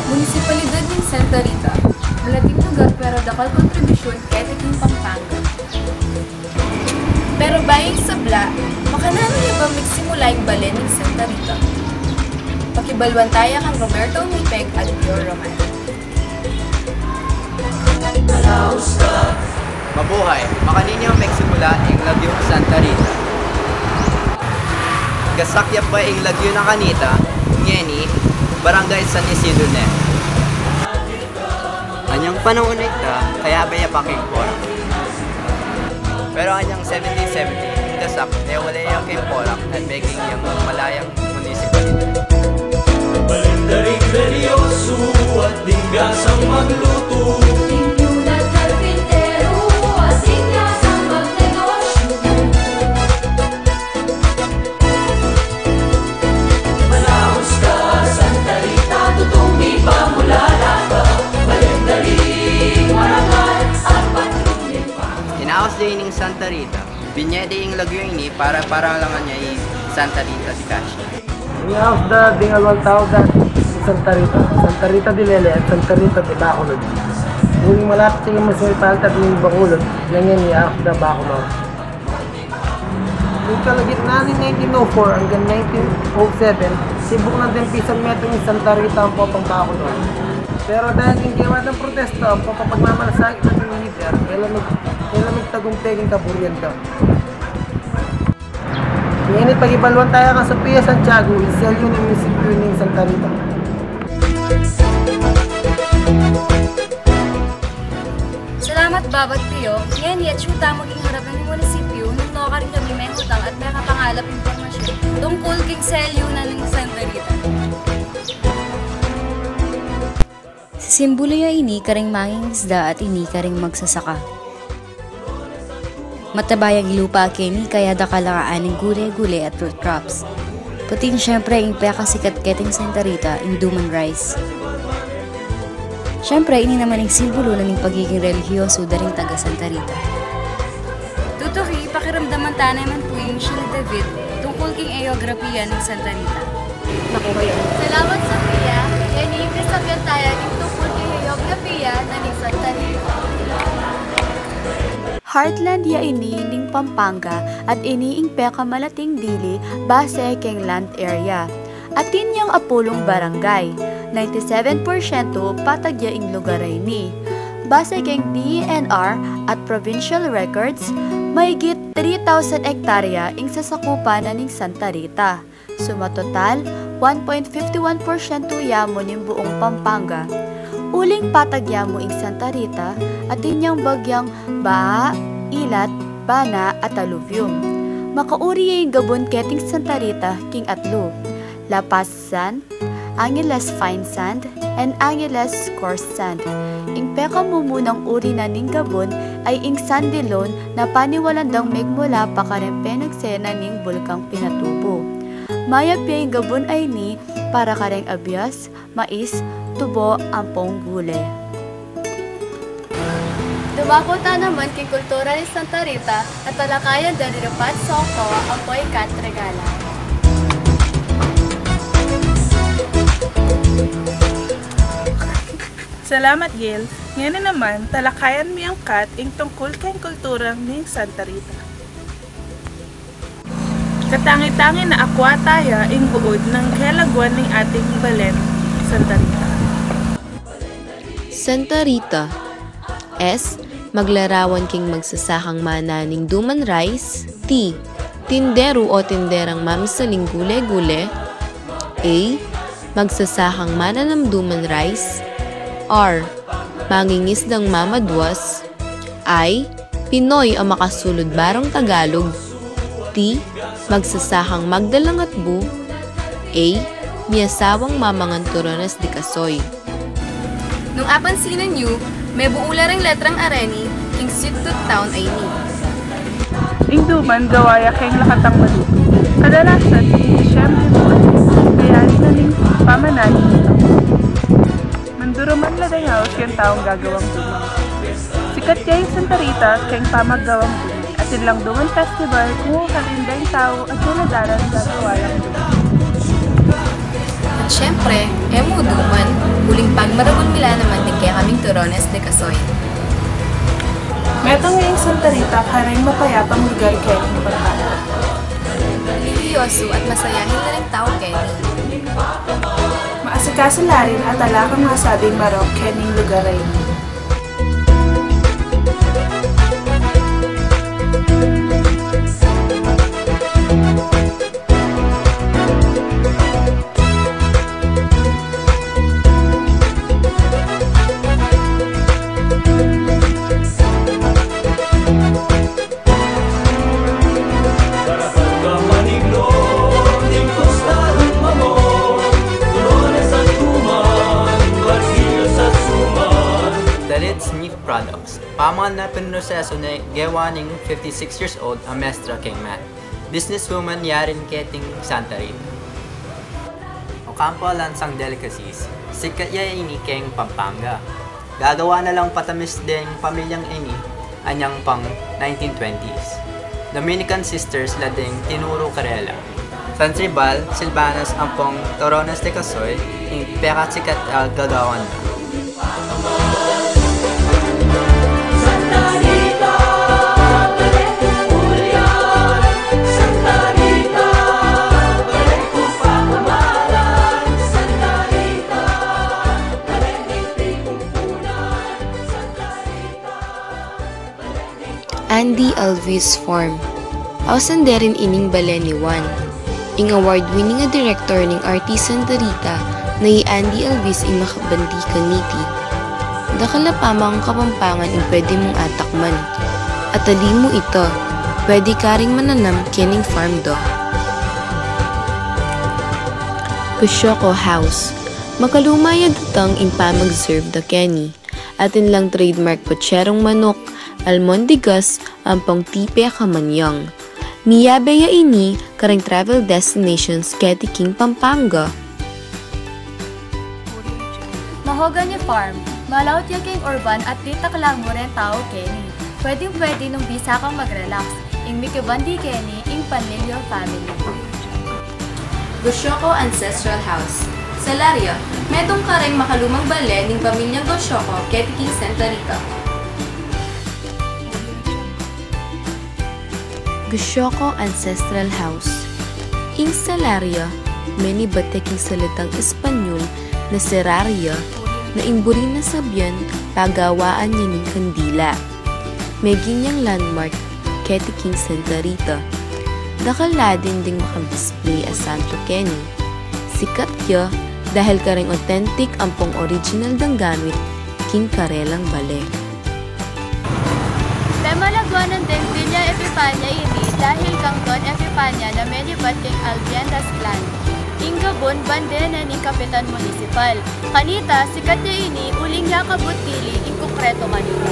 Munisipalidad ng Santa Rita, malaking lugar pero dakal kontribusyon kahit iking Pampanga. Pero bayang sabla, makanano niya ba magsimula yung balen ng Santa Rita? Pakibalwan tayo kang Roberto Umipeg at Pure Roman. Mabuhay! Makanini ang magsimula ang lagyo ng Santa Rita. Gasakyap ba ang lagyo ng Kanita, Ngeni, Barangay San Isidro ne. Anyang panahon na ita, kaya ba yapaking porak. Pero anyang 1770, gasak, kaya wala yung king porak at making yung malayang munisipalidad. Balindaring seryoso at dinggasang magluto. Tingnyunan karpintero, asingasang magnegosyo. Malahos ka, Santa Rita, tutumbi pa mula laga. Balindaring marangal at patrulin pa. Tinaos din ng Santa Rita, binyede yung lagyo ini para paralangan niya yung Santa Rita si Kashi. We have the Dingalwang Taugat Santa Rita de Lele at Santa Rita de Bacolod. Yung malapit sa yung municipality at yung Bacolod, yan yan i-have the Bacolod. Yung kalagitnaan ng 1904 hanggang 1907, sibuk na din pisang metro ng Santa Rita ang popang Bacolod. Pero dahil yung gawa ng protesta, papapagmamalasakit ng yung leader, kailan magtagumpeging kaburian ka. Ngayon pag-ibalwan tayo ka Sofia Santiago, iselyo ng munisipyo ng Santa Rita. Salamat babat tiyo, ngayon yet syuta maging harapan ng munisipyo nung noka rin kami may hutang at may kapangalap impormasyon tungkol king selyo na ng Santa Rita. Sa simbolo ya ini karing manging isda at ini karing magsasaka. Matabayang lupa kini kaya dakalaan ng gulay-gulay at fruit crops. Puting syempre yung pekasikat keting Santa Rita in Duman Rice. Syempre ini naman yung simbolo na ng pagiging relihiyoso daring taga Santa Rita. Tutuki, pakiramdaman ta naman po yung Shil David tungkol king eografiya ng Santa Rita. Naku kayo. Salamat Sofia, yan yung kasabyan tayo ng tungkol kay geografiya na ni Santa Rita. Heartland ya ini ning Pampanga at ini ing peka malating dili base keng land area. Atin yang apulong barangay. 97% patag ya ing lugar ini. Base keng DENR at provincial records, mahigit 3,000 hektarya ing sasakupan na ning Santa Rita. Sumatotal, 1.51% yamo ning buong Pampanga. Uling patagya mo ing Santa Rita at inyang bagyang Baa, Ilat, Bana at Alluvium. Makauri yung gabon keting Santa Rita king atlo, La Paz Sand, Angeles Fine Sand, and Angeles Coarse Sand. Ing peka mumunang uri na ning gabon ay ing sandilon na paniwalandang megmula pa karempe nagsena ning bulkang Pinatubo. Mayap yung gabon ay ni para kareng abyas, mais, tubo, ampong gule. Dumako ta naman king kultura ni Santa Rita at talakayan dari Rapat Soko ang Poy Kat Regala. Salamat Gil. Ngayon naman, talakayan mi ang kat ing tungkol kay kultura ng Santa Rita. Katangi-tangi na akwa taya ing buod ng kelagwan ng ating balen, Santa Rita. Santa Rita. S. Maglarawan king magsasakang mananing Duman Rice. T. Tindero o tinderang mamisaling gule-gule. A. Magsasakang mananam Duman Rice. R. Mangingisdang mamadwas. I. Pinoy ang makasulod barong Tagalog. T. Magsasakang magdalang atbu. A. Miyasawang mamangan turonas di kasoy. Nung apansinan nyo, may buula ring letrang areni, king Situt Town ay ni. Ing duman gawaya kayong lakatang maluto. Kadalasan, Disyembre buwan, kaya na ning pamanani nito. Manduruman laday house yung taong gagawang duman. Sikat kaya yung Santa Rita kayong pamaggawang duman. At lang duman festival kung karinda yung tao at yung nadaran gagawayang duman. At syempre, emo duman, uling pagmaragulmila naman din kaya kaming Turones de Casoy. Metong ngayong Santa Rita, karang mapayapang lugar kayo ng Pampanga. Religyoso at masayahin na rin tao, Kenny. Maasikaso la rin at alakang masabing marok kening lugar ay Para pagkamaniglo, ning kosta lumamon, Turones at Tuman, Barcilos at Suman. Dalit Smith Products. Pamangan na pinunoseso na gawa ng 56 years old ang Mestra King Man. Businesswoman yarin keting Santa Rita. Ocampo Lansang Delicacies. Sikat ya ini keng Pampanga. Gagawa na lang patamis din pamilyang ini anyang pang 1920s. Dominican Sisters lading Tinuro Carela. San Tribal, Silvanas Ampong Turones de Casoy, in Pekatsikat Gagawan na. Santa Rita, balik ulian. Santa Rita, balik kupakamalan. Santa Rita, balik ipigumpunan. Santa Rita, Andy Alvis Farm. Ausan derin ining balen ni Juan. Ing award-winning nga director ning Artisan Rita na Andy Alvis ing makabandi kaniti. Dakala pamang kapampangan ing pwede mong atakman. At mo ito, pwede ka ring mananam kening farm do. Kusyoko House. Makalumaya datang ing pamag-serve da Kenny. Atin lang trademark potsyerong manok, almondigas, ampang tipe kamanyang. Miyabeya ini karang travel destinations keti King Pampanga. Mahogany Farm, malawt yaking urban at dita lang mo rin tao Kenny. Pwedeng nung bisa kang mag-relax. Ing mikibandi Kenny, ing Panlilio family. Gosyoko Ancestral House. Sa Laria, metong kareng makalumang bale ning pamilyang Gosyoko keti King Santa Rita. Gosyoko Ancestral House. Ing Salaria, many bateking salitang Espanyol na seraria na imburin na sabyan pagawaan niya ng kandila. May ginyang landmark keti King Santa Rita. Dakaladin ding makadisplay as Santo Kenny. Sikat ya dahil kareng authentic ampong original dang gamit King Karelang Bale. Malagwanan din Villa Epipania ini dahil kang Don Epipania na menibat keng Albiendas Clan. Ing Gabon, bandena ni Kapitan Municipal. Kanita, sikat niya ini uling yakabot dili ing Concreto, Manila.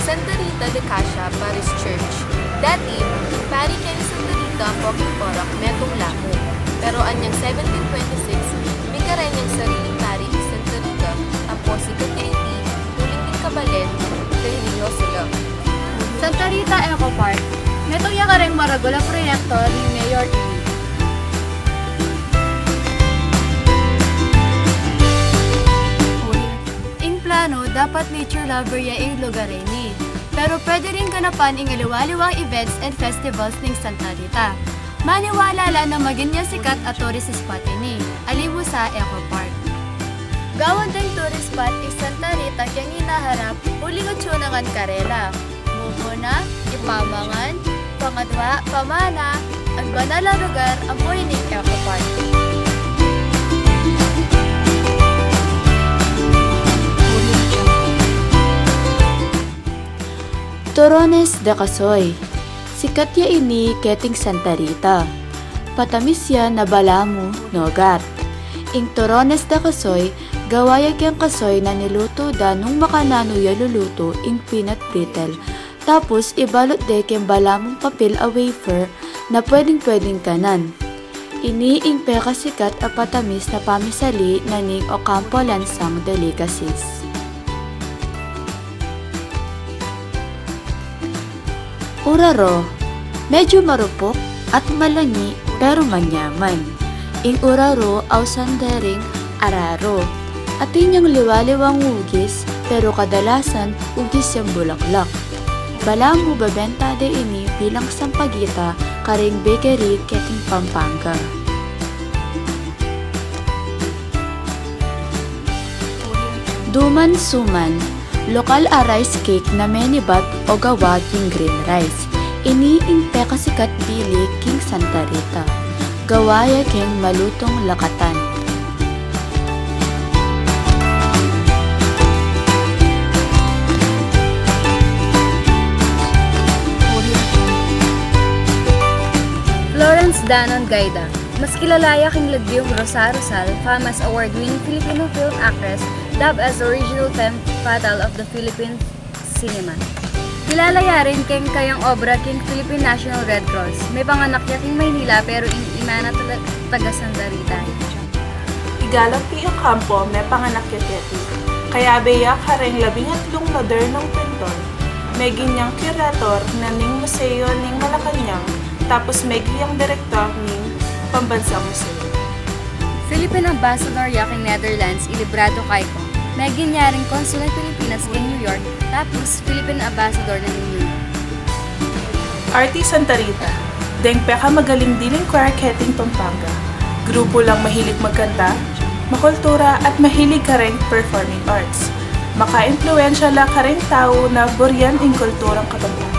Santa Rita de Casia Parish Church. Dati, pari kay Santa Rita Poking Porak metong Lamu. Pero anyang 1726, may karanyang sariling pari Santa Rita tapos sikat niya ini uling din kabalen religyoso lang. Santa Rita Eco Park. Netong yakareng maragula proyekto ni Mayor Ini. Ing plano, dapat nature lover ya ing lugar ini. Pero pwede rin ganapan ing aliwaliwang events and festivals ning Santa Rita. Maniwala lang na maging niya sikat at tourist spot ini. Alimu sa Eco Park. Gawon din tourist spot ing Santa Rita kaya hinaharap uling at syunangan Karela. Muna, ipamangan, pangatwa, pamana, ang banal na lugar ang Purining Eco Park. Turones de Casoy. Sikat ya ini keting Santa Rita. Patamis ya na balamu nogat. Ing Turones de Casoy, gawaya kang kasoy na niluto da nung makanano ya luluto ing peanut brittle. Tapos, ibalot de kem balamong papel a wafer na pwedeng kanan. Ini ing pekasikat a patamis na pamisali na ning Ocampo Lansang Delicacies. Uraro, medyo marupok at malangi pero manyaman. ing uraro aw sandering araro. Atin yung liwaliwang ugis pero kadalasan ugis yung bulaklak. Bala mo babenta de ini bilang sampagita karing bakery keting Pampanga. Duman suman, lokal a rice cake na menibat o gawa king green rice. Ini ing pekasikat bili king Santa Rita. Gawaya king malutong lakatan. Florence Danon Gaida, mas kilalaya king Lagyong Rosa Rosal, famous award-winning Filipino film actress, dubbed as original femme fatale of the Philippine cinema. Kilalaya rin king kayang obra king Philippine National Red Cross. May panganak niya king Maynila pero imana taga Santa Rita. Igalang pi ang kampo may panganak yateti. Kaya beya kareng 13 modernong pintor. May ginyang curator na ning museo ning Malacanang. Tapos may giyang direktor ning Pambansang Museo. Philippine Ambassador yaking Netherlands, Ilibrado Caiko. May ginyaring konsul ng Pilipinas kay New York, tapos Philippine Ambassador na New York. Arty Santa Rita, deng peka magaling diling choir keting Pampanga. Grupo lang mahilig magkanta, makultura at mahilig ka rin performing arts. Maka-impluensya la ka rin tao na boryan ang kulturang Kapampangan.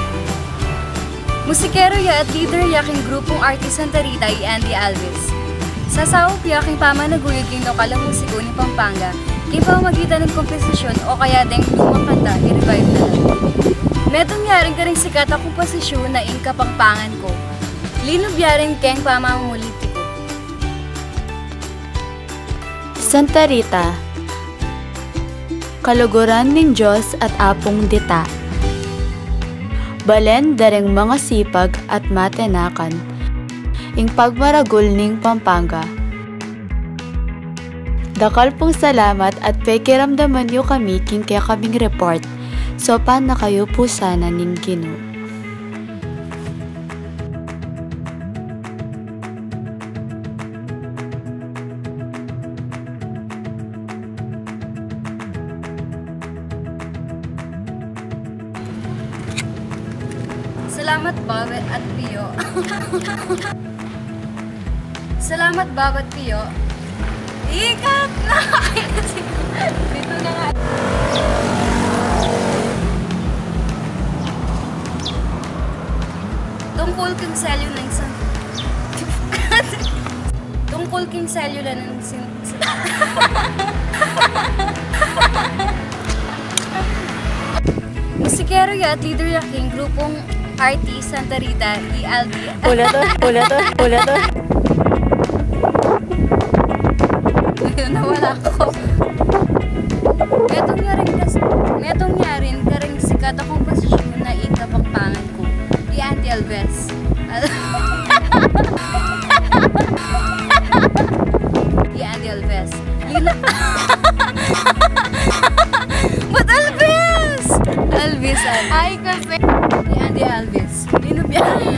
Musikero ya at leader yaking grupong Arty Santa Rita y Andy Alves. Sa sawop yaking pamanaguyod king lokalang musiko ni Pampanga, king pamamagitan ng komposisyon o kaya deng lumang kanta, i-revive na lang. Metong yaring ka rin sikat ang komposisyon na ing Kapampangan ko. Linob yaring keng pamamuliti ko. Santa Rita, kaluguran ning Diyos at apong dita. Balen dareng mga sipag at matenakan, ing pagmaragul ning Pampanga. Dakal pong salamat at pekiramdaman nyo kami king kaya kaming report. So pan na kayo po sana ning Ginoo. Salamat Bob at Pio. Salamat Bob at Pio. Ikat na! Dito na nga. Tungkol king selyo ng Tungkol king selyo ng musikero ya at leader ya king grupong Arty Santa Rita ELD. Ula to. Ayun, nawala ko. Metong nyarin karing sikat akong posisyon na ing Kapampangan ko. Andy Alves. Andy Alves. Ba't Alves? Alves. Ay, kasi. Andy Alves. Linob yan.